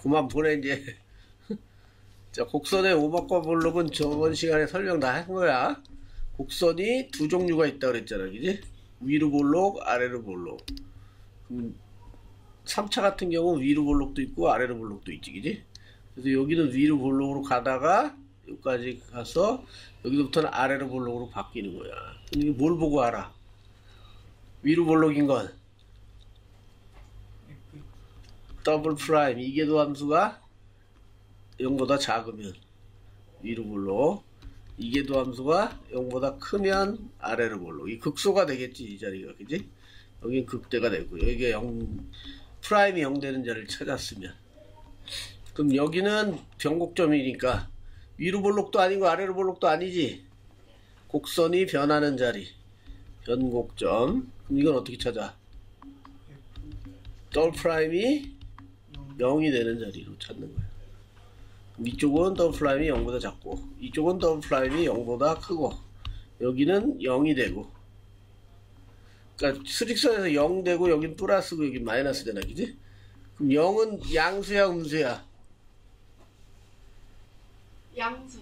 그만 보내 이제. 자, 곡선의 오목과 볼록은 저번 시간에 설명 다 한 거야. 곡선이 두 종류가 있다 그랬잖아, 그지? 위로 볼록, 아래로 볼록. 3차 같은 경우 위로 볼록도 있고 아래로 볼록도 있지, 그지? 그래서 여기는 위로 볼록으로 가다가 여기까지 가서 여기서부터는 아래로 볼록으로 바뀌는 거야. 근데 이게 뭘 보고 알아? 위로 볼록인 건 더블 프라임 이계도 함수가 0보다 작으면 위로 볼록, 이계도 함수가 0보다 크면 아래로 볼록. 이 극소가 되겠지, 이 자리가, 그지? 여기는 극대가 되고 여기가 0 프라임이 0 되는 자리를 찾았으면, 그럼 여기는 변곡점이니까 위로 볼록도 아니고 아래로 볼록도 아니지. 곡선이 변하는 자리, 변곡점. 그럼 이건 어떻게 찾아? 더블 프라임이 0이 되는 자리로 찾는 거야. 이쪽은 더블 프라임이 0보다 작고 이쪽은 더블 프라임이 0보다 크고 여기는 0이 되고, 그러니까 수직선에서 0 되고 여긴 플러스고 여긴 마이너스 되나, 그지? 그럼 0은 양수야 음수야? 양수.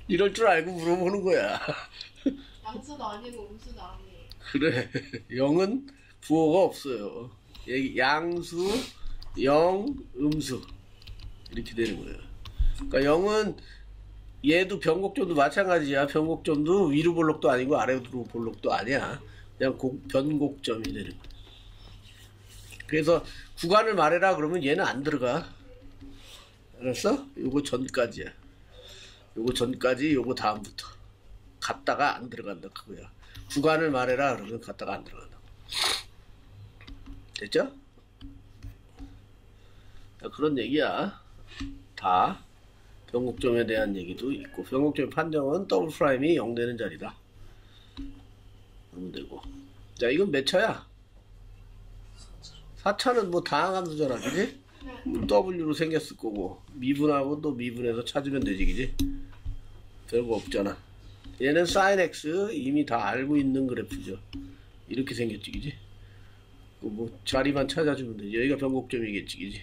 이럴 줄 알고 물어보는 거야. 양수도 아니고 음수도 아니에요. 그래, 0은 부호가 없어요. 양수, 0, 음수 이렇게 되는 거예요. 그러니까 0은 얘도 변곡점도 마찬가지야. 변곡점도 위로 볼록도 아니고 아래로 볼록도 아니야. 그냥 변곡점이 되는 거야. 그래서 구간을 말해라 그러면 얘는 안 들어가. 알았어? 요거 전까지야. 요거 전까지, 요거 다음부터 갔다가 안 들어간다, 그거야. 구간을 말해라 그러면 갔다가 안 들어간다. 됐죠? 그런 얘기야. 다 변곡점에 대한 얘기도 있고, 변곡점의 판정은 더블 프라임이 0 되는 자리다 그러면 되고. 자, 이건 몇 차야? 4차는 뭐 다항함수잖아, 그지? W로 생겼을 거고 미분하고 또 미분해서 찾으면 되지, 그지? 별거 없잖아. 얘는 sin x 이미 다 알고 있는 그래프죠. 이렇게 생겼지, 그지? 뭐 자리만 찾아주면 되지. 여기가 변곡점이겠지, 그지?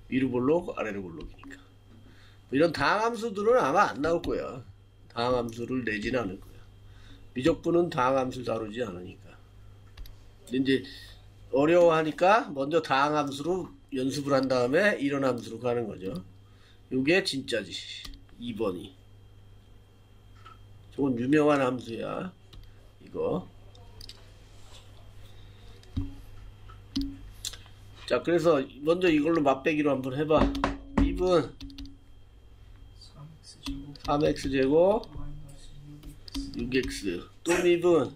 위로 볼록 아래로 볼록이니까. 이런 다항함수들은 아마 안 나올 거야. 다항함수를 내지는 않을 거야. 미적분은 다항함수를 다루지 않으니까. 근데 이제 어려워하니까 먼저 다항함수로 연습을 한 다음에 이런 함수로 가는 거죠. 요게 진짜지. 2번이. 저건 유명한 함수야. 이거. 자, 그래서 먼저 이걸로 맛배기로 한번 해봐. 미분 3x제곱 6x 또 미분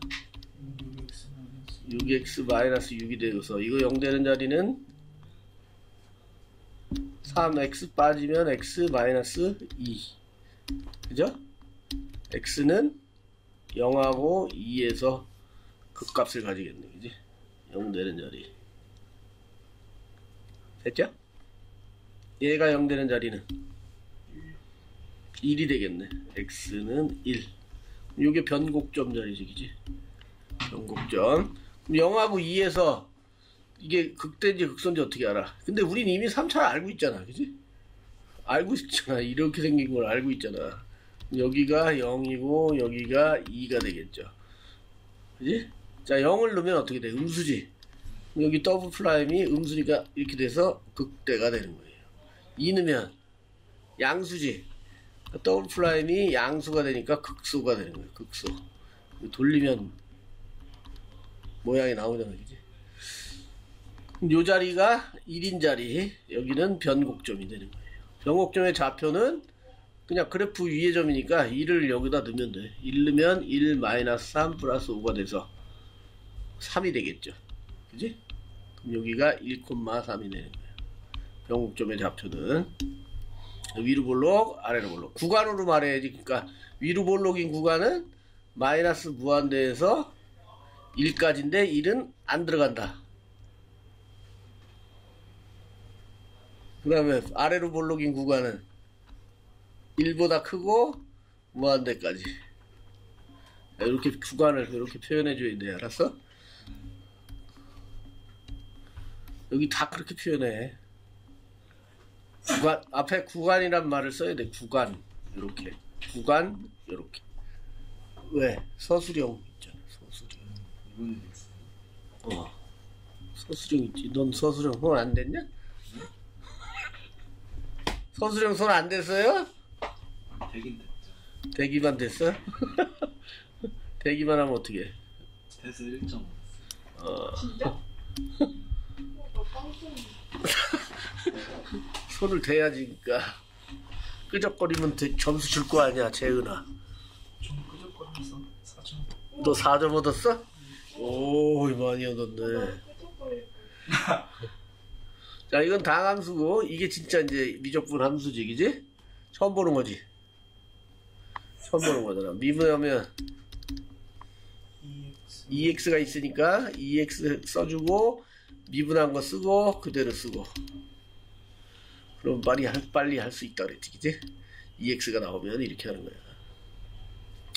6x 마이너스 6이 되어서 이거 0 되는 자리는 3x 빠지면 x 마이너스 2, 그죠? x는 0하고 2에서 극값을 가지겠네, 그지? 0 되는 자리. 됐죠? 얘가 0 되는 자리는 1이 되겠네. x는 1. 요게 변곡점 자리지, 그지? 변곡점. 그럼 0하고 2에서 이게 극대인지 극소인지 어떻게 알아? 근데 우린 이미 3차를 알고 있잖아, 그지? 알고 있잖아. 이렇게 생긴 걸 알고 있잖아. 여기가 0이고 여기가 2가 되겠죠, 그지? 자, 0을 넣으면 어떻게 돼? 음수지. 여기 더블 프라임이 음수니까 이렇게 돼서 극대가 되는 거예요. 2 넣으면 양수지. 더블 프라임이 양수가 되니까 극소가 되는 거예요. 극소. 돌리면 모양이 나오잖아, 그지? 요 자리가 1인 자리, 여기는 변곡점이 되는 거예요. 변곡점의 좌표는 그냥 그래프 위의 점이니까 1을 여기다 넣으면 돼. 1 넣으면 1 마이너스 3 플러스 5가 돼서 3이 되겠죠, 그지? 그럼 여기가 1,3이 되는 거예요. 변곡점의 좌표는 위로 볼록 아래로 볼록. 구간으로 말해야지. 그러니까 위로 볼록인 구간은 마이너스 무한대에서 1까지인데 1은 안 들어간다. 그 다음에 아래로 볼록인 구간은 1보다 크고 무한대까지. 이렇게 구간을 이렇게 표현해 줘야 돼. 알았어? 여기 다 그렇게 표현해. 구간, 앞에 구간이란 말을 써야 돼. 구간. 이렇게. 구간, 이렇게. 왜? 서술형 있잖아. 서술형. 이번에 됐어요. 서술형 있지. 넌 서술형 손 안 됐냐? 서술형 손 안 됐어요? 되긴 됐죠. 대기만 됐어? 대기만 하면 어떻게 해? 돼서 1점. 진짜? 나 깡통. 손을 대야지, 그니까. 끄적거리면 점수 줄 거 아니야, 재은아. 좀 끄적거리면서 4점. 너 4점 얻었어? 오, 많이 얻었네. 끄적거릴 자, 이건 당함수고, 이게 진짜 이제 미적분 함수지, 그지? 처음 보는 거지? 처음 보는 거잖아. 미분하면 EX가 있으니까 EX 써주고, 미분한 거 쓰고, 그대로 쓰고. 그럼 빨리 할 수 있다 그랬지, 그지? EX가 나오면 이렇게 하는 거야.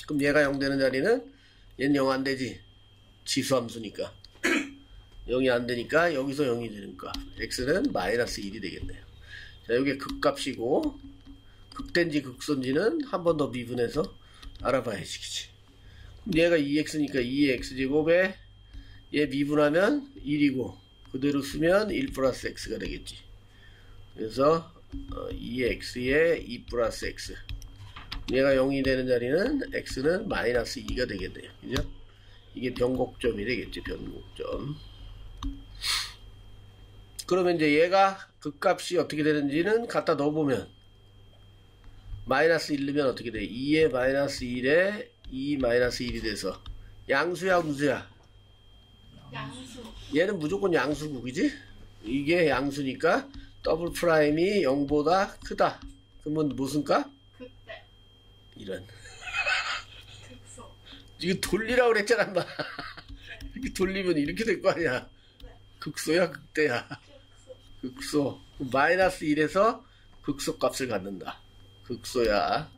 그럼 얘가 0 되는 자리는 얘는 0 안 되지. 지수함수니까. 0이 안 되니까 여기서 0이 되니까 x는 마이너스 1이 되겠네요. 자, 이게 극값이고 극된지 극선지는 한 번 더 미분해서 알아봐야지, 그치? 그럼 얘가 2x니까 2의 x제곱에 얘 미분하면 1이고 그대로 쓰면 1 플러스 x가 되겠지. 그래서 2의 x에 2 플러스 x, 얘가 0이 되는 자리는 x는 마이너스 2가 되겠네요. 그죠? 이게 변곡점이 되겠지. 변곡점. 그러면 이제 얘가 극값이 어떻게 되는지는 갖다 넣어보면 마이너스 1 넣으면 어떻게 돼? 2의 마이너스 1에 2 마이너스 1이 돼서 양수야 음수야? 양수. 얘는 무조건 양수고, 그지? 이게 양수니까 더블 프라임이 0보다 크다. 그러면 무슨 값? 그때. 이런. 극소. 이거 돌리라고 그랬잖아, 인마. 이렇게 돌리면 이렇게 될 거 아니야. 극소야, 극대야. 극소. 마이너스 1에서 극소 값을 갖는다. 극소야.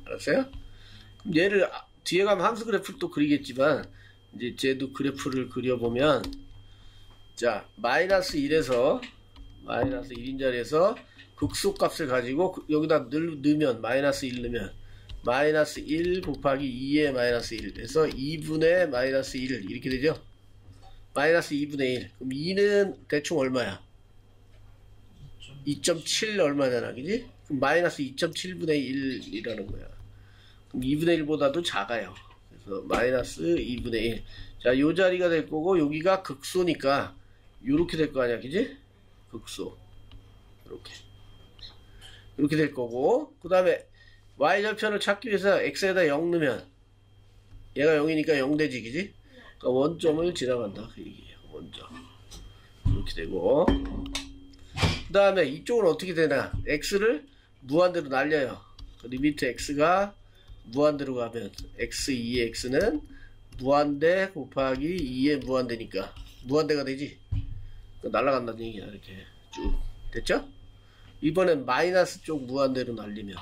알았어요? 그럼 얘를 뒤에 가면 함수 그래프를 또 그리겠지만, 이제 쟤도 그래프를 그려보면, 자, 마이너스 1에서, 마이너스 1인 자리에서 극소 값을 가지고 여기다 넣으면, 마이너스 1 넣으면, 마이너스 1 곱하기 2의 마이너스 1 해서 2분의 마이너스 1 이렇게 되죠? 마이너스 2분의 1. 그럼 2는 대충 얼마야? 2.7 얼마잖아, 그지? 그럼 마이너스 2.7분의 1이라는 거야. 그럼 2분의 1보다도 작아요. 그래서 마이너스 2분의 1. 자, 요 자리가 될 거고, 여기가 극소니까, 요렇게 될 거 아니야, 그지? 극소. 요렇게. 이렇게 될 거고, 그 다음에, y절편을 찾기 위해서 x에다 0 넣으면, 얘가 0이니까 0 되지, 그지? 그러니까 원점을 지나간다. 그 얘기예요. 원점. 이렇게 되고. 그 다음에 이쪽은 어떻게 되나? x를 무한대로 날려요. 리미트 x가 무한대로 가면 x2의 x는 무한대 곱하기 2의 무한대니까 무한대가 되지? 날아간다는 얘기야. 이렇게 쭉. 됐죠? 이번엔 마이너스 쪽 무한대로 날리면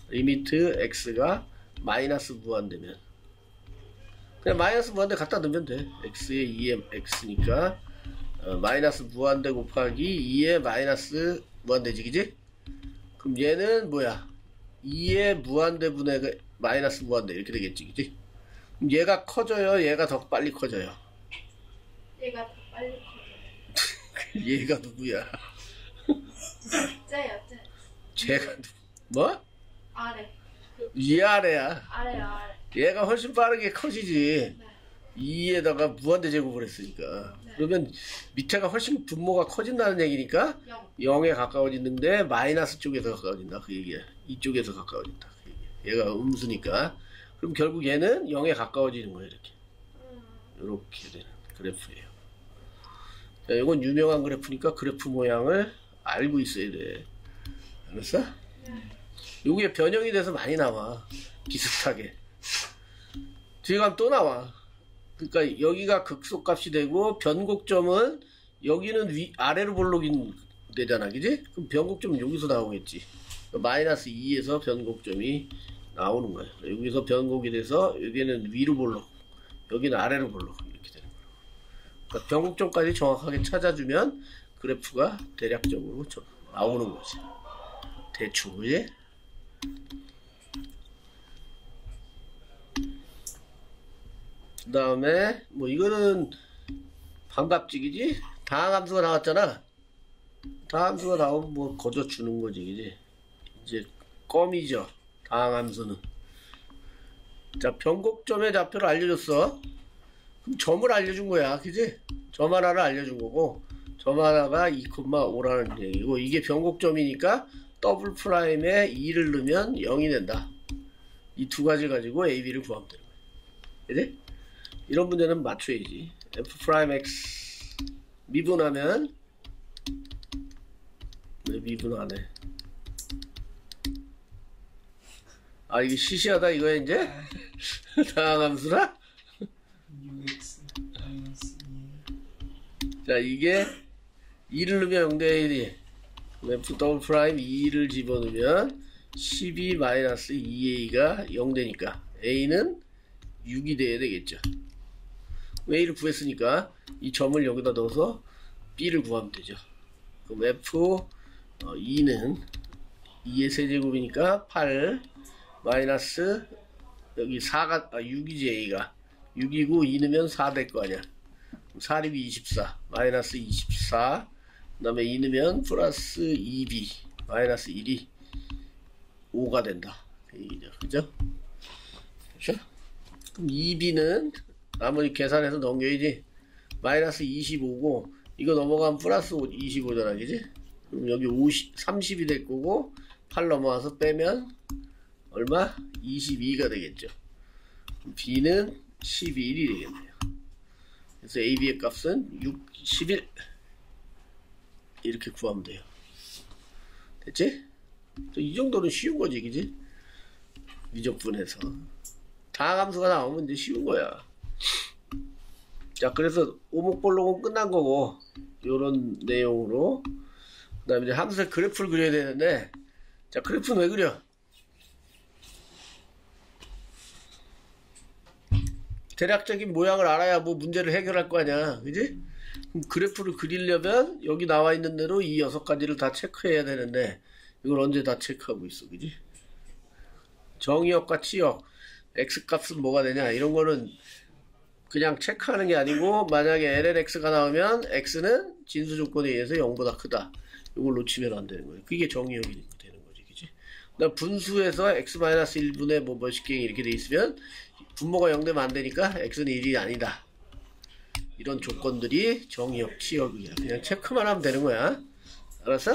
리미트 x가 마이너스 무한대면 그냥 마이너스 무한대 갖다 넣으면 돼. x에 2의 x니까 마이너스 무한대 곱하기 2의 마이너스 무한대지, 그지? 그럼 얘는 뭐야? 2의 무한대분의 마이너스 무한대 이렇게 되겠지, 그지? 그럼 얘가 커져요? 얘가 더 빨리 커져요? 얘가 더 빨리 커져요. 얘가 누구야? 쟤야, 쟤. 쟤가 뭐? 아래. 위아래야. 아래요, 아래. 얘가 훨씬 빠르게 커지지. 네. 2에다가 무한대 제곱을 했으니까. 네. 그러면 밑에가 훨씬 분모가 커진다는 얘기니까 0. 0에 가까워지는데 마이너스 쪽에서 가까워진다. 그 얘기야. 이쪽에서 가까워진다. 그 얘기야. 얘가 음수니까. 그럼 결국 얘는 0에 가까워지는 거야. 이렇게. 이렇게 되는 그래프예요. 자, 이건 유명한 그래프니까 그래프 모양을 알고 있어야 돼. 알았어? 요게 변형이 돼서 많이 나와. 비슷하게. 뒤에 가면 또 나와. 그러니까 여기가 극소값이 되고 변곡점은 여기는 아래로 볼록이 되잖아, 그지? 그럼 변곡점은 여기서 나오겠지. 마이너스 2에서 변곡점이 나오는 거야. 여기서 변곡이 돼서 여기는 위로 볼록, 여기는 아래로 볼록 이렇게 되는 거야. 그러니까 변곡점까지 정확하게 찾아주면 그래프가 대략적으로 나오는 거지. 대충, 그지? 그 다음에 뭐 이거는 반값직이지? 다항함수가 나왔잖아. 다항함수가 나오면 뭐 거저 주는 거지, 그지? 이제 껌이죠, 다항함수는. 자, 변곡점의 좌표를 알려줬어. 그럼 점을 알려준 거야, 그지? 점 하나를 알려준 거고, 점 하나가 2,5라는 얘기고, 이게 변곡점이니까 더블 프라임에 2를 넣으면 0이 된다. 이 두 가지를 가지고 A, B를 구하면 되는 거야. 그지? 이런 문제는 맞춰야지. F 프라임 X 미분하면, 왜 미분하네? 아, 이게 시시하다 이거야 이제? 다항함수라? UX 마이너스 2. 자, 이게 2를 넣으면 0 돼. F 더블 프라임 2를 집어넣으면 12 마이너스 2A가 0 되니까 A는 6이 돼야 되겠죠. A를 구했으니까 이 점을 여기다 넣어서 B를 구하면 되죠. 그럼 F 2는 2의 세제곱이니까 8 마이너스 여기 4가 6이지. A가 6이고 2 넣으면 4 될 거 아니야. 4립이 24 마이너스 24, 그 다음에 2 넣으면 플러스 2B 마이너스 1이 5가 된다. 그죠? 그죠? 그럼 2B는 나머지 계산해서 넘겨야지. 마이너스 25고 이거 넘어가면 플러스 25잖아, 그지? 그럼 여기 30이 될 거고 8 넘어와서 빼면 얼마? 22가 되겠죠. B는 11이 되겠네요. 그래서 AB의 값은 6, 11 이렇게 구하면 돼요. 됐지? 이 정도는 쉬운 거지, 그지? 미적분해서 다항함수가 나오면 이제 쉬운 거야. 자, 그래서 오목볼록은 끝난 거고, 요런 내용으로. 그 다음에 이제 함수의 그래프를 그려야 되는데, 자, 그래프는 왜 그려? 대략적인 모양을 알아야 뭐 문제를 해결할 거 아니야, 그지? 그럼 그래프를 그리려면 여기 나와 있는 대로 이 6가지를 다 체크해야 되는데, 이걸 언제 다 체크하고 있어, 그지? 정의역과 치역, x값은 뭐가 되냐, 이런 거는 그냥 체크하는 게 아니고, 만약에 lnx가 나오면 x는 진수 조건에 의해서 0보다 크다. 이걸 놓치면 안 되는 거예요. 그게 정의역이 되는 거지, 그지? 그다음 분수에서 x-1분의 뭐 몇십 개 이렇게 돼 있으면 분모가 0 되면 안 되니까 x는 1이 아니다. 이런 조건들이 정의역, 치역이야. 그냥 체크만 하면 되는 거야. 알았어?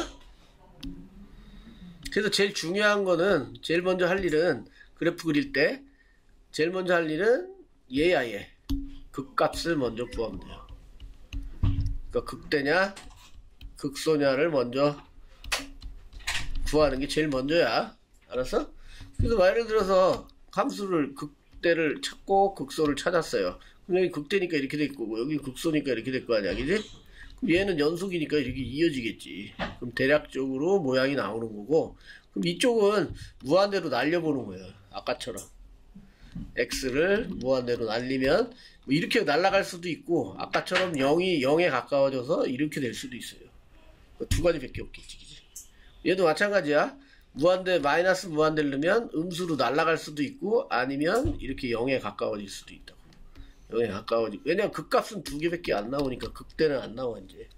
그래서 제일 중요한 거는, 제일 먼저 할 일은, 그래프 그릴 때 제일 먼저 할 일은 얘야, 얘. 극값을 먼저 구하면 돼요. 그러니까 극대냐 극소냐를 먼저 구하는 게 제일 먼저야. 알았어? 그래서 예를 들어서 함수를 극대를 찾고 극소를 찾았어요. 그럼 여기 극대니까 이렇게 될 거고, 여기 극소니까 이렇게 될 거 아니야, 그지? 그럼 얘는 연속이니까 이렇게 이어지겠지. 그럼 대략적으로 모양이 나오는 거고, 그럼 이쪽은 무한대로 날려보는 거예요. 아까처럼 x를 무한대로 날리면 뭐 이렇게 날아갈 수도 있고, 아까처럼 0이 0에 가까워져서 이렇게 될 수도 있어요. 두 가지밖에 없겠지, 그지? 얘도 마찬가지야. 무한대 마이너스 무한대를 넣으면 음수로 날아갈 수도 있고, 아니면 이렇게 0에 가까워질 수도 있다고. 0에 가까워지. 왜냐면 극값은 두 개밖에 안 나오니까 극대는 안 나와 이제.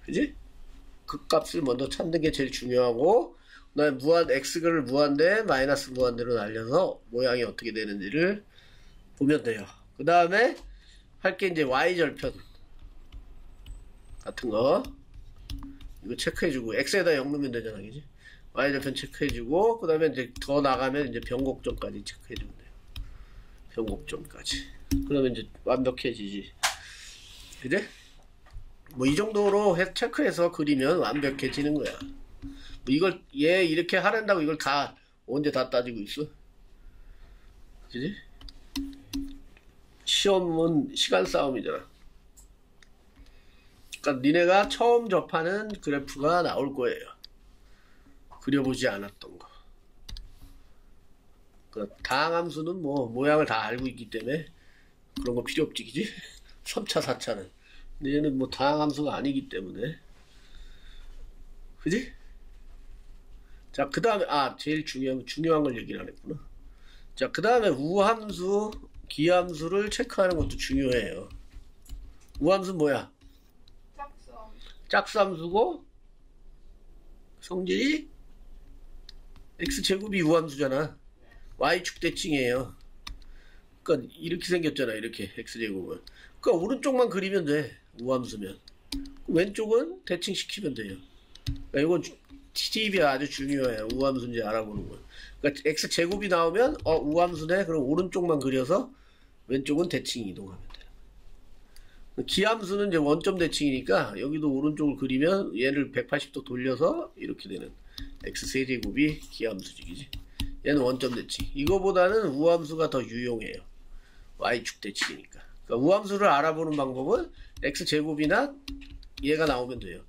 그지? 극값을 먼저 찾는 게 제일 중요하고, 그다음에 x를 무한대 마이너스 무한대로 날려서 모양이 어떻게 되는지를 보면 돼요. 그 다음에 할 게 이제 y절편 같은 거 이거 체크해주고, x에다 0 넣으면 되잖아, 그지? y절편 체크해주고, 그 다음에 이제 더 나가면 이제 변곡점까지 체크해주면 돼요. 변곡점까지. 그러면 이제 완벽해지지, 그지? 뭐 이 정도로 체크해서 그리면 완벽해지는 거야. 뭐 이걸 얘 이렇게 하란다고 이걸 다 언제 다 따지고 있어? 그지? 시험은 시간 싸움이잖아. 그러니까 니네가 처음 접하는 그래프가 나올 거예요. 그려보지 않았던 거. 그러니까 다항함수는 뭐 모양을 다 알고 있기 때문에 그런 거 필요 없지, 그지? 3차, 4차는. 근데 얘는 뭐 다항함수가 아니기 때문에. 그지? 자, 그 다음에, 제일 중요한 걸 얘기를 안 했구나. 자, 그 다음에 우함수, 기함수를 체크하는 것도 중요해요. 우함수는 뭐야? 짝수함. 짝수함수고, 성질이 x제곱이 우함수잖아. y축 대칭이에요. 그러니까 이렇게 생겼잖아. 이렇게 x제곱은. 그러니까 오른쪽만 그리면 돼. 우함수면. 왼쪽은 대칭시키면 돼요. 그러니까 이건 팁이 아주 중요해요. 우함수인지 알아보는 거. 그러니까 x제곱이 나오면 우함수네. 그럼 오른쪽만 그려서 왼쪽은 대칭 이동하면 돼요. 기함수는 이제 원점 대칭이니까 여기도 오른쪽을 그리면 얘를 180도 돌려서 이렇게 되는 x세제곱이 기함수지. 그지? 얘는 원점 대칭. 이거보다는 우함수가 더 유용해요. y축 대칭이니까. 그러니까 우함수를 알아보는 방법은 x제곱이나 얘가 나오면 돼요.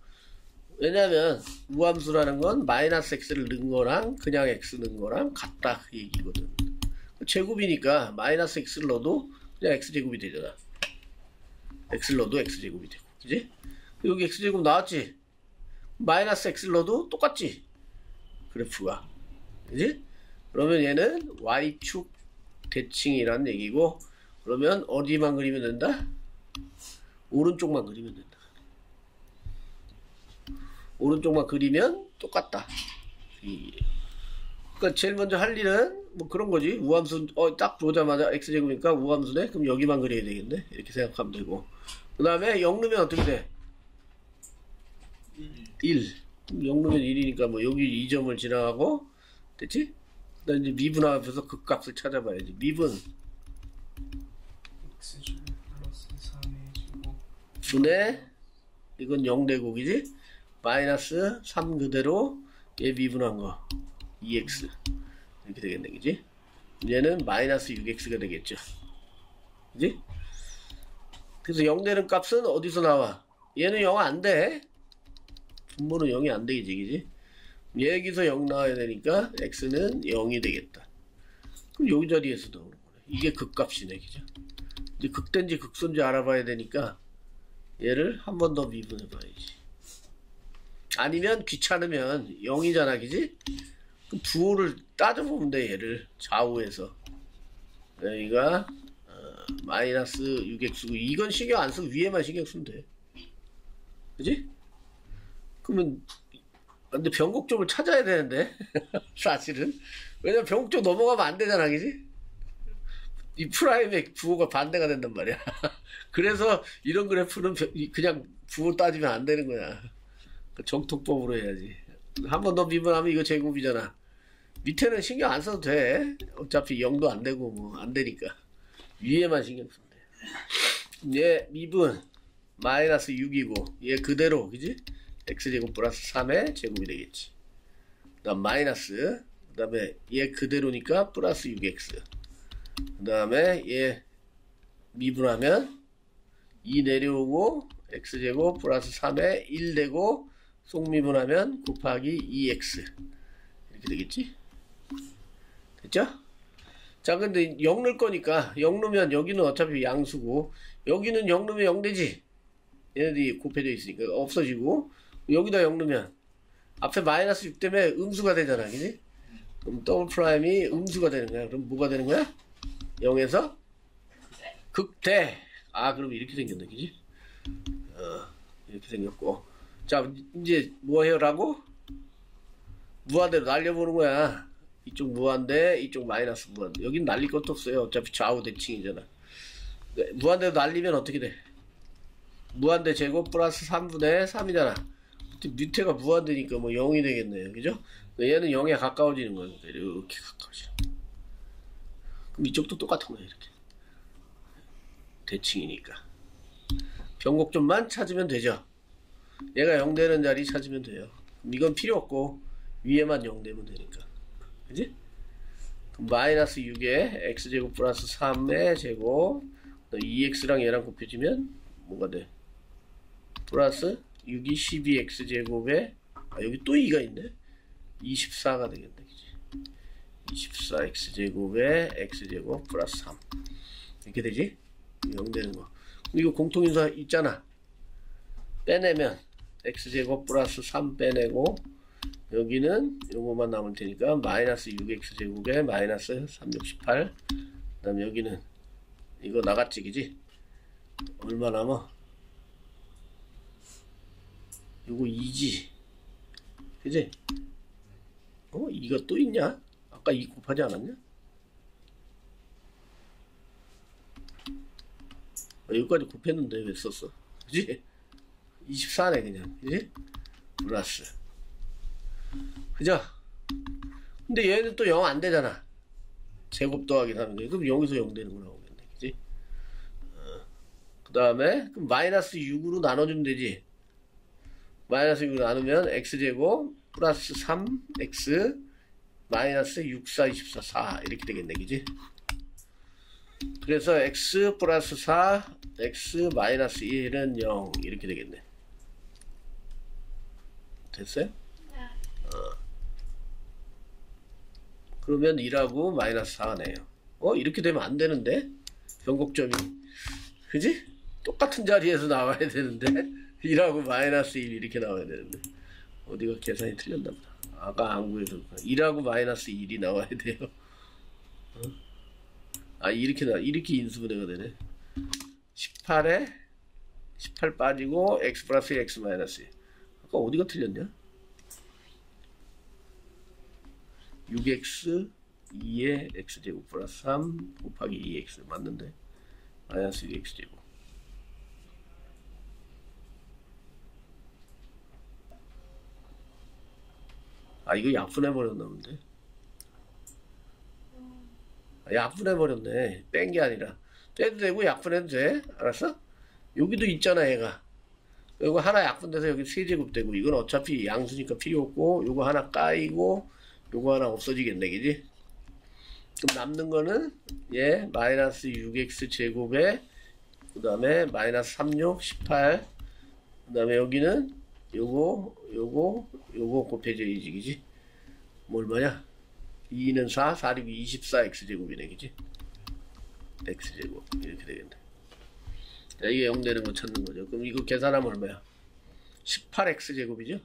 왜냐면 우함수라는 건 마이너스 x를 넣은 거랑 그냥 x 넣은 거랑 같다 그 얘기거든. 제곱이니까 마이너스 x를 넣어도 그냥 x제곱이 되잖아. x를 넣어도 x제곱이 되고. 그지? 여기 x제곱 나왔지? 마이너스 x를 넣어도 똑같지? 그래프가. 그지? 그러면 얘는 y축 대칭이라는 얘기고, 그러면 어디만 그리면 된다? 오른쪽만 그리면 된다. 오른쪽만 그리면 똑같다. 그러니까 제일 먼저 할 일은 뭐 그런 거지. 우함수 딱 보자마자 x제곱이니까 우함수네. 그럼 여기만 그려야 되겠네. 이렇게 생각하면 되고. 그 다음에 0 넣으면 어떻게 돼? 1. 0 넣으면 1이니까 뭐 여기 2점을 지나가고 됐지? 그 다음에 이제 미분 앞에서 극값을 찾아봐야지. 미분 x제곱 플러스 3의 제곱 분의 이건 0 되고 그지? 마이너스 3 그대로 얘 미분한 거 2x 이렇게 되겠네. 그지? 얘는 마이너스 6x가 되겠죠. 그지? 그래서 0 되는 값은 어디서 나와? 얘는 0 안 돼. 분모는 0이 안 되겠지. 그지? 여기서 0 나와야 되니까 x는 0이 되겠다. 그럼 여기 자리에서 나오는 거네. 이게 극값이네. 그죠? 이제 극대인지 극소인지 알아봐야 되니까 얘를 한 번 더 미분해 봐야지. 아니면 귀찮으면 0이잖아. 그지? 그럼 부호를 따져보면 돼. 얘를 좌우에서 여기가 마이너스 6x고 이건 신경 안 쓰고 위에만 신경 쓰면 돼. 그지? 그러면 근데 변곡점을 찾아야 되는데 사실은 왜냐면 변곡점 넘어가면 안 되잖아. 그지? 이 프라임의 부호가 반대가 된단 말이야. 그래서 이런 그래프는 그냥 부호 따지면 안 되는 거야. 정통법으로 해야지. 한 번 더 미분하면 이거 제곱이잖아. 밑에는 신경 안 써도 돼. 어차피 0도 안 되고 뭐 안 되니까 위에만 신경 쓰면 돼. 얘 미분 마이너스 6이고 얘 그대로 그지? x제곱 플러스 3의 제곱이 되겠지. 그 다음 마이너스 그 다음에 얘 그대로니까 플러스 6x 그 다음에 얘 미분하면 2 내려오고 x제곱 플러스 3에 1 되고 속미분하면 곱하기 2x 이렇게 되겠지? 됐죠? 자 근데 0 넣을 거니까 0 넣으면 여기는 어차피 양수고 여기는 0 넣으면 0 되지? 얘네들이 곱해져 있으니까 없어지고 여기다 0 넣으면 앞에 마이너스 6 때문에 음수가 되잖아. 그지? 그럼 더블 프라임이 음수가 되는 거야. 그럼 뭐가 되는 거야? 0에서 극대. 그럼 이렇게 생겼네. 그지? 이렇게 생겼고 자 이제 뭐 해요라고? 무한대로 날려보는 거야. 이쪽 무한대 이쪽 마이너스 무한대. 여긴 날릴 것도 없어요. 어차피 좌우 대칭이잖아. 무한대로 날리면 어떻게 돼? 무한대 제곱 플러스 3분의 3이잖아. 밑에가 무한대니까 뭐 0이 되겠네요. 그죠? 얘는 0에 가까워지는 거니까 이렇게 가까워지는 거야. 그럼 이쪽도 똑같은 거야. 이렇게 대칭이니까 변곡점만 찾으면 되죠. 얘가 0 되는 자리 찾으면 돼요. 그럼 이건 필요 없고 위에만 0 되면 되니까. 그지? 그럼 마이너스 6에 x제곱 플러스 3의 제곱 2x랑 얘랑 곱해지면 뭐가 돼? 플러스 6이 12x제곱에 여기 또 2가 있네. 24가 되겠네. 그치? 24x제곱에 x제곱 플러스 3 이렇게 되지? 0 되는 거. 이거 공통인수 있잖아. 빼내면 x제곱 플러스 3 빼내고 여기는 요거만 남을 테니까 마이너스 6x제곱에 마이너스 3, 6, 18. 그 다음에 여기는 이거 나갔지 그지? 얼마 남아? 요거 2지 그지? 이거 또 있냐? 아까 2 곱하지 않았냐? 여기까지 곱했는데 왜 썼어? 그지? 24네 그냥 그지? 플러스 그죠? 근데 얘는 또 0 안 되잖아. 제곱 더하기 3인데 그럼 여기서 0 되는 거 나오겠네 그지? 그 다음에 마이너스 6으로 나눠주면 되지. 마이너스 6으로 나누면 x제곱 플러스 3x 마이너스 6, 4, 24, 4 이렇게 되겠네 그지? 그래서 x 플러스 4 x 마이너스 1은 0 이렇게 되겠네. 됐어요? 그러면 1하고 마이너스 4네요. 이렇게 되면 안 되는데? 변곡점이 그지? 똑같은 자리에서 나와야 되는데 1하고 마이너스 1 이렇게 나와야 되는데 어디가 계산이 틀렸나 보다. 아까 안 구해서 1하고 마이너스 1이 나와야 돼요. 이렇게 인수분해가 되네. 18에 18 빠지고 x 플러스 x 마이너스 1. 아까 어디가 틀렸냐? 6x 2에 x제곱 플러스 3 곱하기 2x 맞는데 마이너스 6x제곱. 이거 약분해버렸나 본데. 약분해버렸네. 뺀 게 아니라 빼도 되고 약분해도 돼. 알았어? 여기도 있잖아 얘가. 이거 하나 약분돼서 여기 세제곱 되고 이건 어차피 양수니까 필요 없고 요거 하나 까이고 요거 하나 없어지겠네 그지? 그럼 남는 거는 얘 마이너스 6x 제곱에 그 다음에 마이너스 36, 18 그 다음에 여기는 요거 곱해줘야지 그지? 뭐 얼마냐? 2는 4, 4, 6, 24 x제곱이네 그지? x제곱 이렇게 되겠네. 자, 이게 0 되는 거 찾는 거죠. 그럼 이거 계산하면 얼마야? 18x제곱이죠?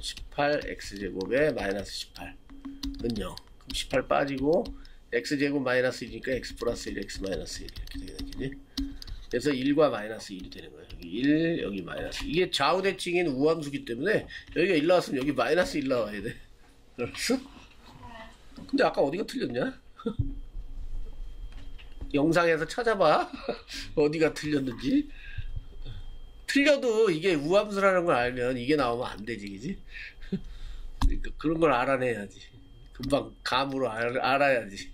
18x제곱에 마이너스 18은 0. 그럼 18 빠지고 x제곱 마이너스 1이니까 x 플러스 1, x 마이너스 1 이렇게 되겠지? 그래서 1과 마이너스 1이 되는 거예요. 여기 1, 여기 마이너스. 이게 좌우대칭인 우함수기 때문에 여기가 1 나왔으면 여기 마이너스 1 나와야 돼. 알았어? 근데 아까 어디가 틀렸냐? 영상에서 찾아봐. 어디가 틀렸는지. 틀려도 이게 우함수라는 걸 알면 이게 나오면 안 되지, 그지? 그러니까 그런 걸 알아내야지. 금방 감으로 알아야지.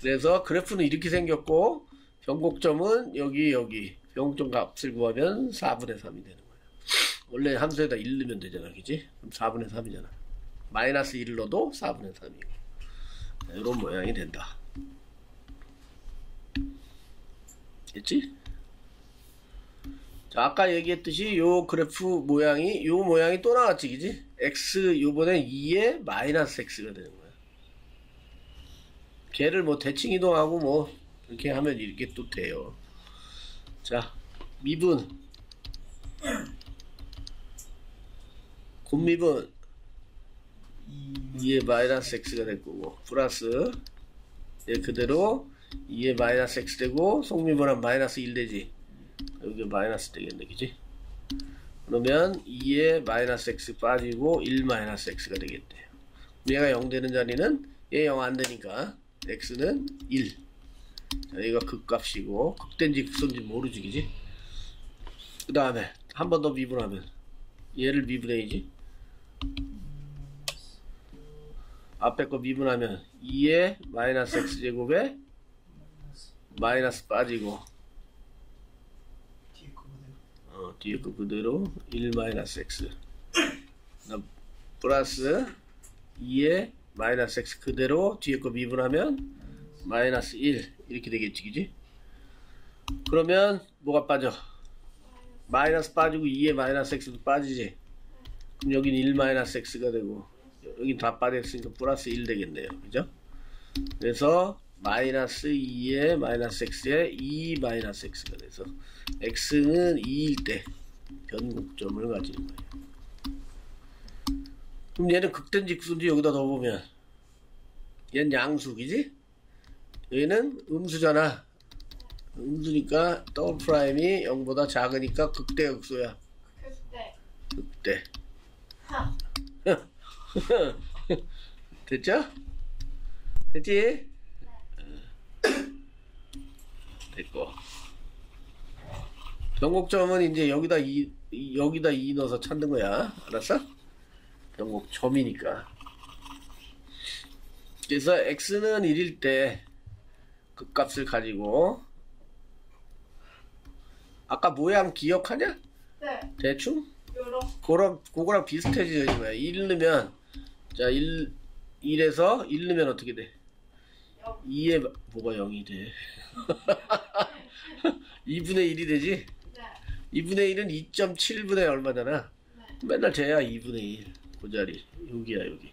그래서 그래프는 이렇게 생겼고 변곡점은 여기 변곡점 값을 구하면 4분의 3이 되는 거야. 원래 함수에다 1 넣으면 되잖아, 그지? 그럼 4분의 3이잖아. 마이너스 1을 넣어도 4분의 3이고 이런 모양이 된다. 됐지? 자, 아까 얘기했듯이 요 그래프 모양이 또 나왔지 그지? x 요번엔 2에 마이너스 x가 되는 거야. 걔를 뭐 대칭 이동하고 뭐 이렇게 하면 이렇게 또 돼요. 자, 미분 곱미분 2에 마이너스 x가 될 거고 플러스 얘 그대로 2에 마이너스 x 되고 속미분하면 마이너스 1 되지. 여기 마이너스 되겠네 그지? 그러면 2에 마이너스 x 빠지고 1 마이너스 x가 되겠대. 얘가 0 되는 자리는 얘 0 안 되니까 x는 1. 자, 얘가 극값이고 극된지 극선지 모르지 그지? 그 다음에 한 번 더 미분하면 얘를 미분해야지. 앞에 거 미분하면 2에 마이너스 x제곱에 마이너스 빠지고 뒤에 거 그대로 1 마이너스 x 플러스 2에 마이너스 x 그대로 뒤에 거 미분하면 마이너스 1 이렇게 되겠지 그지? 그러면 뭐가 빠져? 마이너스 빠지고 2에 마이너스 x도 빠지지. 그럼 여긴 1 마이너스 x가 되고 여긴 다 빠졌으니까 플러스 1 되겠네요 그죠? 그래서 마이너스 2에 마이너스 x에 2 마이너스 x가 돼서 x는 2일 때 변곡점을 가지는 거예요. 그럼 얘는 극된지 극소인지 여기다 넣어보면 얘는 양수이지? 얘는 음수잖아. 음수니까 더블 프라임이 0보다 작으니까 극대 극소야. 그때. 극대. 하. 됐죠? 됐지? 됐고. 변곡점은 이제 여기다 2 넣어서 찾는 거야. 알았어? 변곡점이니까. 그래서 x는 1일 때 그 값을 가지고 아까 모양 기억하냐? 네. 대충? 요렇게. 그거랑 비슷해지는 거야. 1 넣으면 자 1에서 1 넣으면 어떻게 돼? 2에 뭐가 0이 돼? 2분의 1이 되지? 네. 2분의 1은 2.7분의 얼마잖아. 네. 맨날 쟤야 2분의 1. 그 자리. 여기야 여기.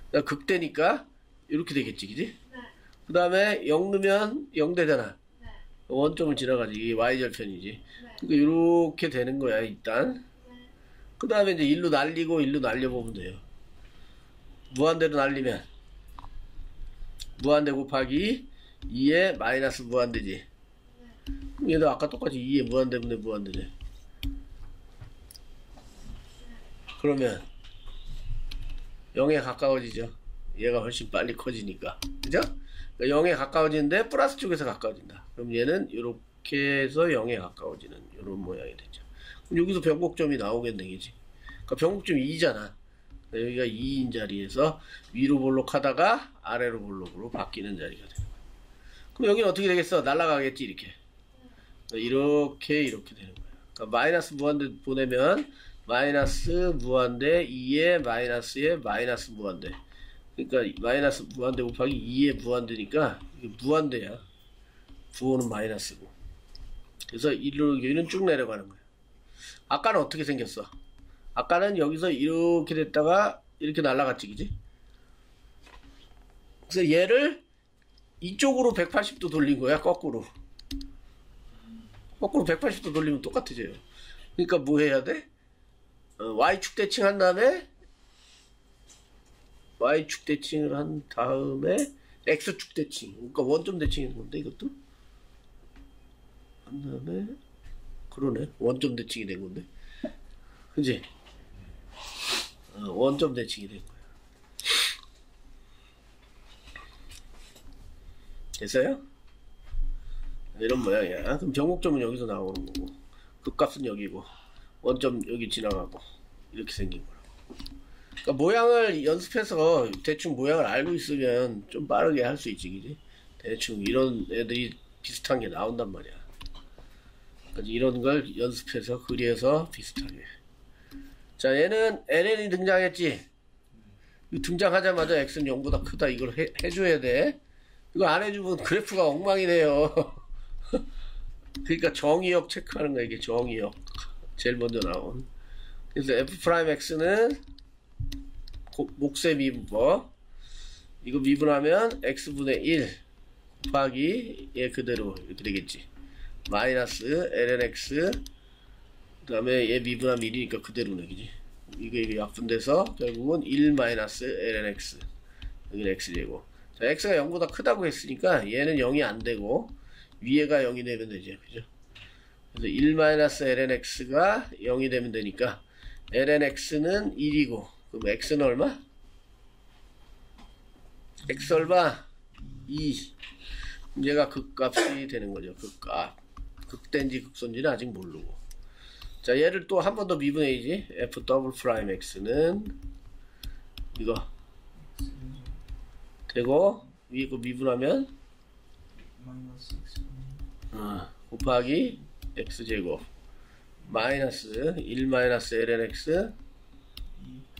그러니까 극대니까 이렇게 되겠지, 그지? 네. 그 다음에 0 넣으면 0 되잖아. 네. 원점을 지나가지. 이게 y절편이지. 네. 그러니까 이렇게 되는 거야 일단. 네. 그 다음에 이제 1로 날리고 1로 날려보면 돼요. 무한대로 날리면 무한대 곱하기 2에 마이너스 무한대지. 그럼 얘도 아까 똑같이 2에 무한대분의 무한대지. 그러면 0에 가까워지죠. 얘가 훨씬 빨리 커지니까. 그죠? 그러니까 0에 가까워지는데 플러스 쪽에서 가까워진다. 그럼 얘는 이렇게 해서 0에 가까워지는 이런 모양이 되죠. 그럼 여기서 변곡점이 나오겠네, 그지? 그러니까 변곡점이 2잖아. 여기가 2인 자리에서 위로 볼록 하다가 아래로 볼록으로 바뀌는 자리가 되는 거야. 그럼 여기는 어떻게 되겠어? 날아가겠지, 이렇게. 이렇게 되는 거야. 그러니까 마이너스 무한대 보내면 마이너스 무한대 2에 마이너스에 마이너스 무한대. 그러니까 마이너스 무한대 곱하기 2에 무한대니까 이게 무한대야. 부호는 마이너스고. 그래서 여기는 쭉 내려가는 거야. 아까는 어떻게 생겼어? 아까는 여기서 이렇게 됐다가 이렇게 날아갔지, 그지? 그래서 얘를 이쪽으로 180도 돌린 거야, 거꾸로. 거꾸로 180도 돌리면 똑같아져요. 그러니까 뭐 해야 돼? Y축 대칭 한 다음에 Y축 대칭을 한 다음에 X축 대칭. 그러니까 원점 대칭인 건데 이것도 한 다음에 그러네. 원점 대칭이 된 건데. 그지? 원점 대칭이 된 거야. 됐어요? 이런 모양이야. 그럼 변곡점은 여기서 나오는 거고 극값은 여기고 원점 여기 지나가고 이렇게 생긴 거라고. 그러니까 모양을 연습해서 대충 모양을 알고 있으면 좀 빠르게 할 수 있지, 그지? 대충 이런 애들이 비슷한 게 나온단 말이야. 그러니까 이런 걸 연습해서 그려서 비슷하게. 자, 얘는 ln이 등장했지? 등장하자마자 x는 0보다 크다 이걸 해줘야 돼. 이거 안 해주면 그래프가 엉망이 돼요. 그러니까 정의역 체크하는 거야. 이게 정의역 제일 먼저 나온. 그래서 f'x는 목세 미분법. 이거 미분하면 x분의 1 곱하기 얘 그대로 이렇게 되겠지. 마이너스 lnx 그 다음에 얘 미분하면 1이니까 그대로네, 그지? 이게 약분돼서 결국은 1 마이너스 lnx 여기는 x제곱. 자, x가 0보다 크다고 했으니까 얘는 0이 안 되고 위에가 0이 되면 되죠, 그죠? 그래서 1 마이너스 lnx가 0이 되면 되니까 lnx는 1이고 그럼 x는 얼마? x 얼마? 2. 얘가 극값이 되는 거죠. 극값. 극된지 극소인지는 아직 모르고. 자, 얘를 또 한 번 더 미분해야지. f 더블 프라임 x는 이거 되고 위에 거 미분하면 마이너스 x 곱하기 x제곱 마이너스 1 마이너스 lnx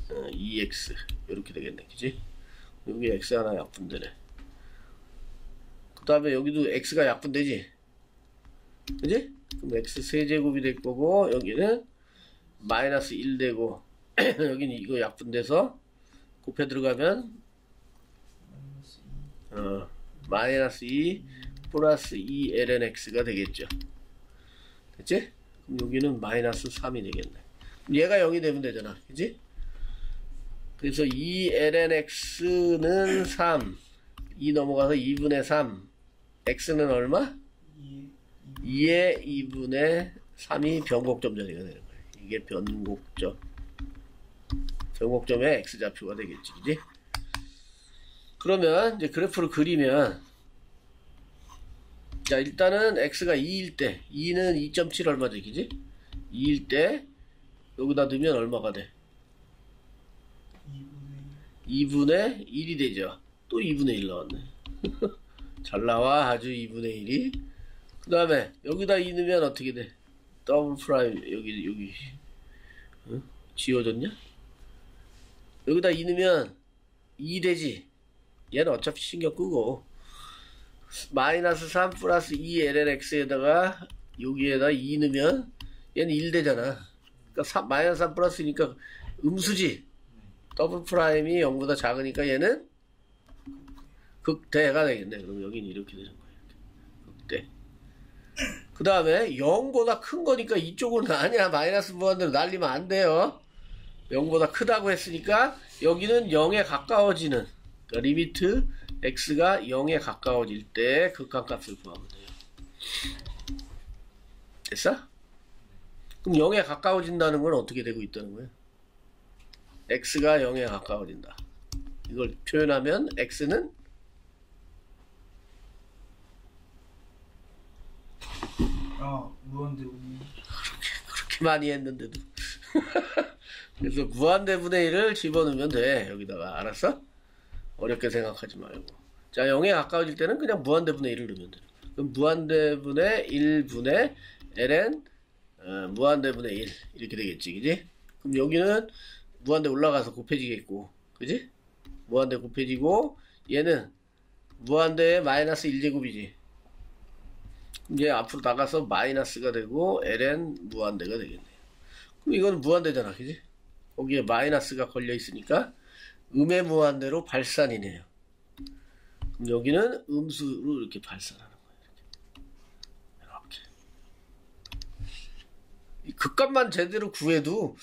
2x 이렇게 되겠네, 그지? 여기 x 하나 약분되네. 그 다음에 여기도 x가 약분되지, 그지? 그럼 x 세제곱이 될 거고 여기는 마이너스 1 되고 여기는 이거 약분돼서 곱해 들어가면 마이너스 마이너스 2 플러스 2 ln x가 되겠죠. 됐지? 그럼 여기는 마이너스 3이 되겠네. 그럼 얘가 0이 되면 되잖아. 그지? 그래서 2 ln x는 3, 2 넘어가서 2분의 3, x는 얼마? 2의 2분의 3이 변곡점 자리가 되는 거예요. 이게 변곡점. 변곡점의 x좌표가 되겠지. 그지? 그러면 이제 그래프를 그리면, 자, 일단은 x가 2일 때, 2는 2.7 얼마지, 그지? 2일 때, 여기다 넣으면 얼마가 돼? 2분의 1이 되죠. 또 2분의 1 나왔네. 잘 나와, 아주 2분의 1이. 그 다음에, 여기다 2 넣으면 어떻게 돼? 더블 프라임, 여기, 응? 지워졌냐? 여기다 2 넣으면 2 되지? 얘는 어차피 신경 끄고. 마이너스 3 플러스 2 ln x에다가 여기에다 2 넣으면 얘는 1 되잖아. 그러니까 마이너스 3 플러스니까 음수지. 더블 프라임이 0보다 작으니까 얘는 극대가 되겠네. 그럼 여기는 이렇게 되는 거예요. 극대. 그 다음에 0보다 큰 거니까 이쪽은 아니야. 마이너스 무한대로 날리면 안 돼요. 0보다 크다고 했으니까 여기는 0에 가까워지는, 그러니까 리미트 x가 0에 가까워질 때 극한값을 구하면 돼요. 됐어? 그럼 0에 가까워진다는 건 어떻게 되고 있다는 거예요? x가 0에 가까워진다. 이걸 표현하면 x는 무한대분의 그렇게 많이 했는데도 그래서 무한대분의 1을 집어넣으면 돼. 여기다가. 알았어? 어렵게 생각하지 말고. 자, 0에 가까워질 때는 그냥 무한대분의 1을 넣으면 돼. 그럼 무한대분의 1분의 ln 무한대분의 1 이렇게 되겠지. 그지? 그럼 여기는 무한대 올라가서 곱해지겠고, 그지? 무한대 곱해지고, 얘는 무한대의 마이너스 1제곱이지. 그럼 얘 앞으로 나가서 마이너스가 되고 ln 무한대가 되겠네요. 그럼 이거는 무한대잖아. 그지? 거기에 마이너스가 걸려 있으니까 음의 무한대로 발산이네요. 그럼 여기는 음수로 이렇게 발산하는 거예요. 이렇게. 이 극값만 제대로 구해도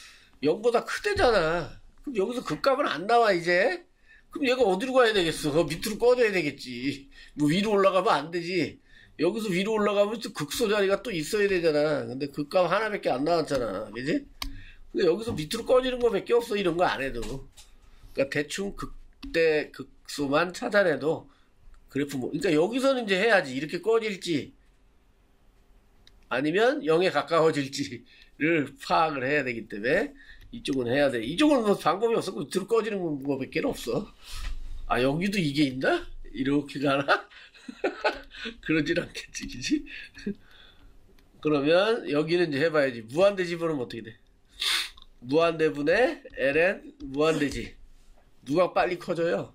0보다 크대잖아. 그럼 여기서 극값은 안 나와 이제. 그럼 얘가 어디로 가야 되겠어? 밑으로 꺼져야 되겠지. 뭐 위로 올라가면 안 되지. 여기서 위로 올라가면 또 극소 자리가 또 있어야 되잖아. 근데 극값 하나밖에 안 나왔잖아. 그지? 근데 여기서 밑으로 꺼지는 거밖에 없어. 이런 거 안 해도. 그러니까 대충 극대 극소만 찾아내도 그래프 그러니까 여기서는 이제 해야지. 이렇게 꺼질지 아니면 0에 가까워질지를 파악을 해야 되기 때문에 이쪽은 해야 돼. 이쪽은 뭐 방법이 없어. 밑으로 꺼지는 거밖에 없어. 아, 여기도 이게 있나? 이렇게 가나? 그러진 않겠지, 그지? 그러면 여기는 이제 해봐야지. 무한대 집어넣으면 어떻게 돼? 무한대분의 ln 무한대지. 누가 빨리 커져요?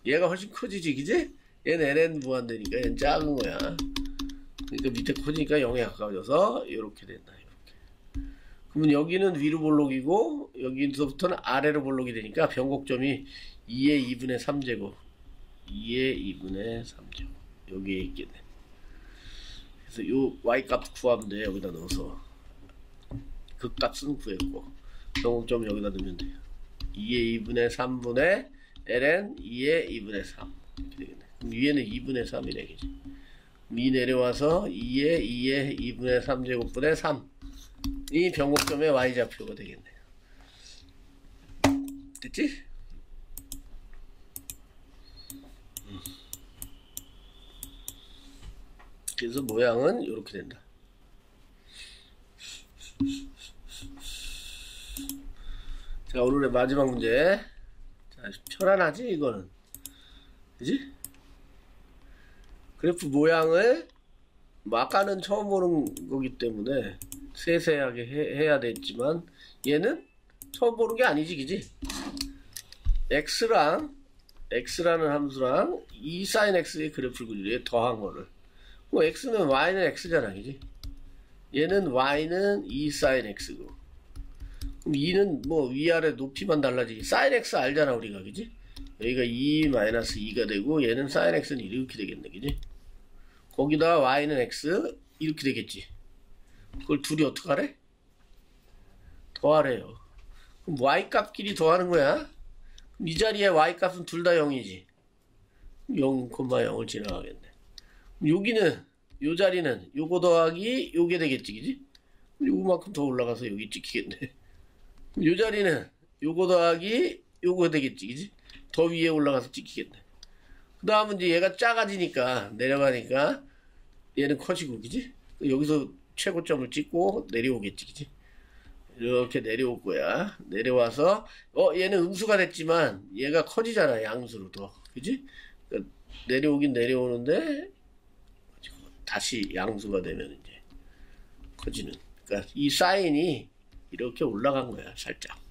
얘가 훨씬 커지지, 그지? 얘는 ln 무한대니까 얘는 작은 거야. 그러니까 밑에 커지니까 0에 가까워져서 이렇게 된다. 이렇게. 그러면 여기는 위로 볼록이고 여기서부터는 아래로 볼록이 되니까 변곡점이 2의 2분의 3제곱 2의 2분의 3제곱 여기에 있겠네. 그래서 요 y값 구하면 돼. 여기다 넣어서 극값은 구했고 변곡점 여기다 넣으면 돼요. 2의 2분의 3분의 ln 2의 2분의 3 이렇게 되겠네. 그럼 위에는 2분의 3이네, 그지? 2 내려와서 2의 2분의 3제곱분의 3 이 변곡점의 y좌표가 되겠네요. 됐지? 그래서 모양은 이렇게 된다. 자, 오늘의 마지막 문제. 자, 편안하지 이거는, 그지? 그래프 모양을 뭐 아까는 처음 보는 거기 때문에 세세하게 해야 됐지만 얘는 처음 보는 게 아니지, 그지? x라는 함수랑 2sin x의 그래프를 그리래. 더한 거를. 뭐 x는 y는 x잖아, 그지? 얘는 y는 2sin x고, 그럼 2는 뭐 위아래 높이만 달라지지. sin x 알잖아 우리가, 그지? 여기가 2 마이너스 2가 되고 얘는 sin x는 이렇게 되겠네. 그지? 거기다 y는 x 이렇게 되겠지. 그걸 둘이 어떡하래? 더하래요. 그럼 y 값끼리 더하는 거야. 그럼 이 자리에 y 값은 둘 다 0이지. 0,0을 지나가겠네. 여기는 요 자리는 요거 더하기 요게 되겠지. 그지? 요거만큼 더 올라가서 여기 찍히겠네. 요 자리는 요거 더하기 요거 되겠지. 그지? 더 위에 올라가서 찍히겠네. 그 다음은 이제 얘가 작아지니까 내려가니까 얘는 커지고. 그지? 여기서 최고점을 찍고 내려오겠지. 그지? 이렇게 내려올 거야. 내려와서 얘는 음수가 됐지만 얘가 커지잖아. 양수로 더. 그지? 그러니까 내려오긴 내려오는데 다시 양수가 되면 이제 커지는. 그러니까 이 사인이 이렇게 올라간 거야. 살짝.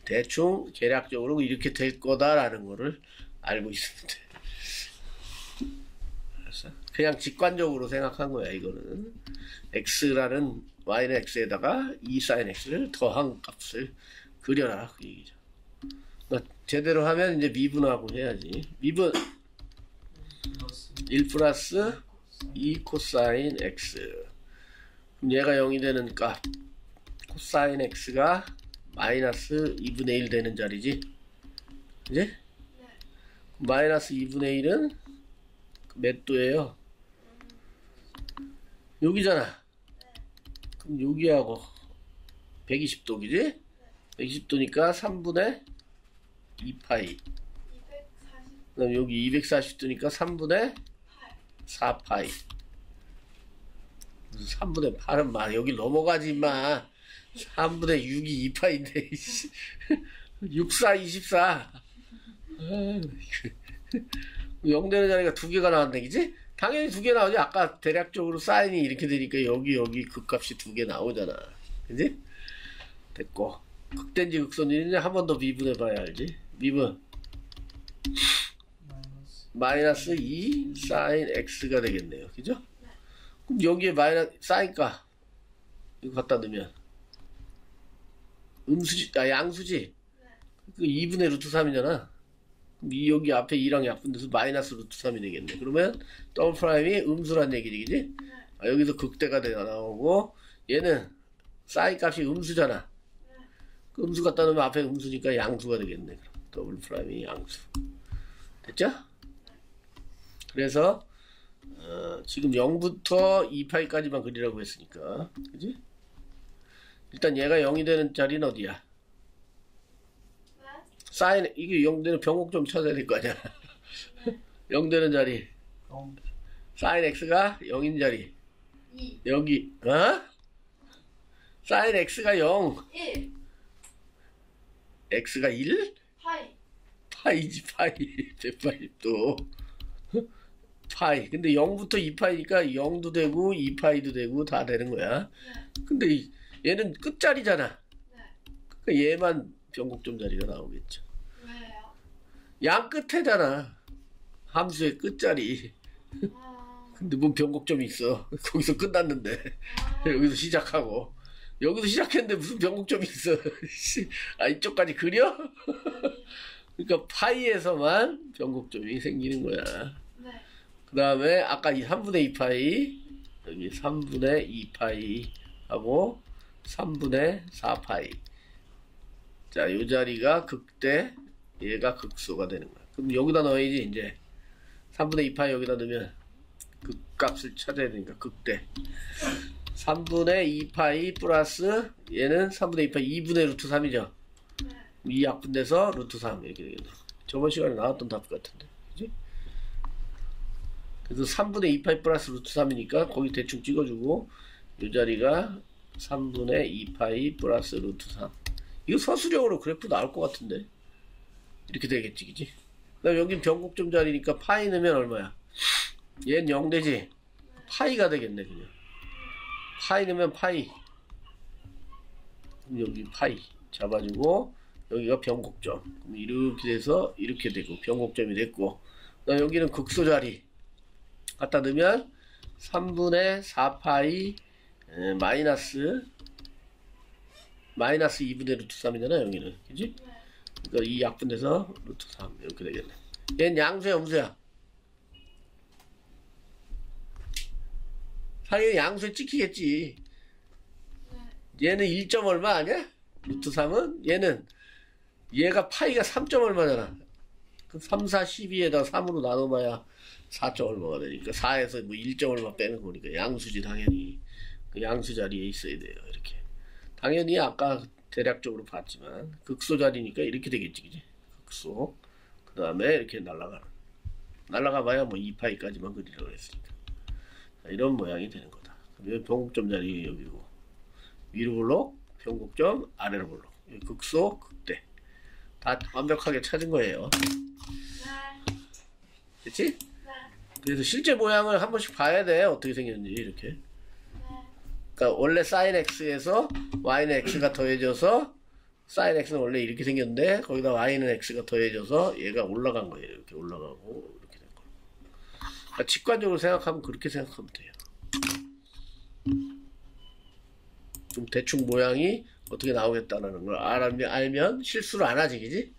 대충 계략적으로 이렇게 될 거다라는 거를 알고 있으면 돼. 알았어? 그냥 직관적으로 생각한 거야. 이거는 x라는 y는 x에다가 2 sin x를 더한 값을 그려라 그 얘기죠. 그러니까 제대로 하면 이제 미분하고 해야지. 미분 1 플러스 2 코사인 x. 그럼 얘가 0이 되는 값 코사인 x가 마이너스 2분의 1 되는 자리지. 그지? 네. 마이너스 2분의 1은 몇 도예요? 여기잖아. 그럼 여기하고 120도, 그지? 120도니까 3분의 2파이. 240. 그다음 여기 240도니까 3분의 4파이. 3분의 8은 막 여기 넘어가지 마. 3분의 6이 2파인데 64 24. 0 되는 자리가 두 개가 나왔네. 그지? 당연히 두 개 나오지. 아까 대략적으로 사인이 이렇게 되니까 여기 극값이 두 개 나오잖아. 그지? 됐고, 극대인지 극소인지 한 번 더 미분해 봐야 알지. 미분 마이너스 2 사인 x가 되겠네요. 그죠? 그럼 여기에 마이너스 사인가 이거 갖다 넣으면 음수지, 양수지? 그 2분의 루트 3이잖아. 여기 앞에 2랑 약분돼서 마이너스 루트 3이 되겠네. 그러면 더블 프라임이 음수란 얘기지. 그지? 여기서 극대가 나오고 얘는 사인 값이 음수잖아. 그 음수 갖다 놓으면 앞에 음수니까 양수가 되겠네. 그럼 더블 프라임이 양수. 됐죠? 그래서 지금 0부터 2파이까지만 그리라고 했으니까. 그지? 일단 얘가 0이 되는 자리는 어디야? 사인, 이게 0 되는 변곡점 찾아야 될 거 아니야. 0 되는 자리. 사인 x가 0인 자리. 2. 여기, 사인 x가 0. 1. x가 1? 파이. 파이지, 파이. 180도. 파이. 근데 0부터 2파이니까 0도 되고 2파이도 되고 다 되는 거야. 근데 얘는 끝자리잖아. 그러니까 얘만 변곡점 자리가 나오겠죠. 왜요? 양 끝에잖아. 함수의 끝자리. 근데 뭔 변곡점이 있어. 거기서 끝났는데. 여기서 시작하고. 여기서 시작했는데 무슨 변곡점이 있어. 이쪽까지 그려? 그러니까 파이에서만 변곡점이 생기는 거야. 네. 그 다음에 아까 이 3분의 2파이, 여기 3분의 2파이 하고 3분의 4파이. 자, 요 자리가 극대, 얘가 극소가 되는 거야. 그럼 여기다 넣어야지, 이제. 3분의 2파이 여기다 넣으면 극값을 찾아야 되니까, 극대. 3분의 2파이 플러스, 얘는 3분의 2파이 2분의 루트 3이죠. 이 약분돼서 루트 3 이렇게 되겠네. 저번 시간에 나왔던 답 같은데. 그지? 그래서 3분의 2파이 플러스 루트 3이니까 거기 대충 찍어주고, 요 자리가 3분의 2파이 플러스 루트 3. 이거 서술형으로 그래프 나올 것 같은데. 이렇게 되겠지, 그지? 그 다음에 여긴 변곡점 자리니까 파이 넣으면 얼마야? 얘는 0 되지? 파이가 되겠네, 그냥. 파이 넣으면 파이. 그럼 여기 파이 잡아주고, 여기가 변곡점. 그럼 이렇게 돼서 이렇게 되고, 변곡점이 됐고. 그 다음에 여기는 극소 자리. 갖다 넣으면 3분의 4파이 마이너스 2분의 루트 3이잖아, 여기는. 그지? 그러니까 이 약분돼서 루트 3 이렇게 되겠네. 얘는 양수야 음수야? 당연히 양수에 찍히겠지. 얘는 1점 얼마 아니야? 루트 3은? 얘가 파이가 3점 얼마잖아. 그 3, 4, 12에다 3으로 나눠봐야 4점 얼마가 되니까 4에서 뭐 1점 얼마 빼는 거니까 양수지 당연히. 그 양수 자리에 있어야 돼요. 이렇게. 당연히 아까 대략적으로 봤지만 극소 자리니까 이렇게 되겠지, 그지? 극소. 그 다음에 이렇게 날아가봐야 뭐 2파이까지만 그리려고 했으니까. 자, 이런 모양이 되는 거다. 그럼 변곡점 자리 여기고 위로 볼록, 변곡점, 아래로 볼록. 극소, 극대. 다 완벽하게 찾은 거예요. 네. 그치? 네. 그래서 실제 모양을 한 번씩 봐야 돼. 어떻게 생겼는지, 이렇게. 그러니까 원래 sin x에서 y는 x가 더해져서 sin x는 원래 이렇게 생겼는데 거기다 y는 x가 더해져서 얘가 올라간 거예요. 이렇게 올라가고 이렇게 된 거예요. 그러니까 직관적으로 생각하면 그렇게 생각하면 돼요. 좀 대충 모양이 어떻게 나오겠다는 걸 알면 실수를 안 하지, 그지?